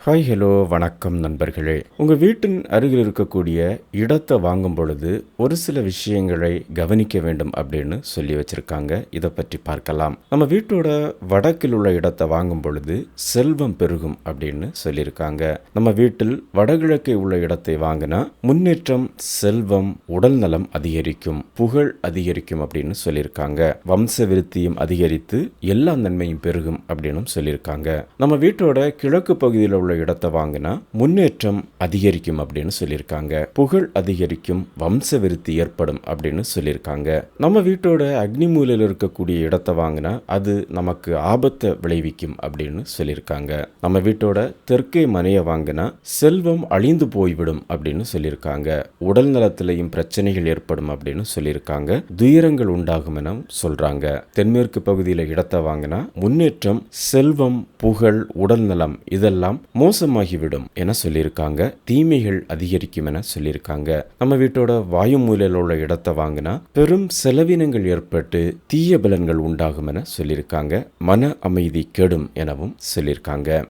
Hi hello வணக்கம் நண்பர்களே. உங்கள் வீட்டின் அருகில் இருக்கக்கூடிய இடத்தை வாங்கும் பொழுது ஒரு சில விஷயங்களை கவனிக்க வேண்டும் அப்படின்னு சொல்லி வச்சுருக்காங்க. இதை பற்றி பார்க்கலாம். நம்ம வீட்டோட வடக்கில் உள்ள இடத்தை வாங்கும் பொழுது செல்வம் பெருகும் அப்படின்னு சொல்லியிருக்காங்க. நம்ம வீட்டில் வடகிழக்கே உள்ள இடத்தை வாங்கினா முன்னேற்றம், செல்வம், உடல் நலம் அதிகரிக்கும், புகழ் அதிகரிக்கும் அப்படின்னு சொல்லியிருக்காங்க. வம்ச விருத்தியும் அதிகரித்து எல்லா நன்மையும் பெருகும் அப்படின்னு சொல்லியிருக்காங்க. நம்ம வீட்டோட கிழக்கு பகுதியில் உள்ள இடத்தை வாங்கினா முன்னேற்றம் அதிகரிக்கும் அப்படின்னு சொல்லியிருக்காங்க. புகழ் அதிகரிக்கும், வம்ச விருத்தி ஏற்படும் அப்படின்னு சொல்லியிருக்காங்க. நம்ம வீட்டோட அக்னி மூலையில் இருக்கக்கூடிய இடத்தை வாங்கினா அது நமக்கு ஆபத்தை விளைவிக்கும் அப்படின்னு சொல்லியிருக்காங்க. நம்ம வீட்டோட தெற்கே மனையை வாங்கினா செல்வம் அழிந்து போய்விடும் அப்படின்னு சொல்லியிருக்காங்க. உடல் நலத்திலையும் பிரச்சனைகள் ஏற்படும் அப்படின்னு சொல்லியிருக்காங்க. துயரங்கள் உண்டாகும் என சொல்றாங்க. தென்மேற்கு பகுதியில் இடத்தை வாங்கினா முன்னேற்றம், செல்வம், புகழ், உடல் நலம் இதெல்லாம் மோசமாகிவிடும் என சொல்லியிருக்காங்க. தீமைகள் அதிகரிக்கும் என சொல்லியிருக்காங்க. நம்ம வீட்டோட வாயு மூலையில் உள்ள இடத்தை வாங்கினா பெரும் செலவினங்கள் ஏற்பட்டு தீய பலன்கள் உண்டாகும் என சொல்லியிருக்காங்க. மன அமைதி கெடும் எனவும் சொல்லியிருக்காங்க.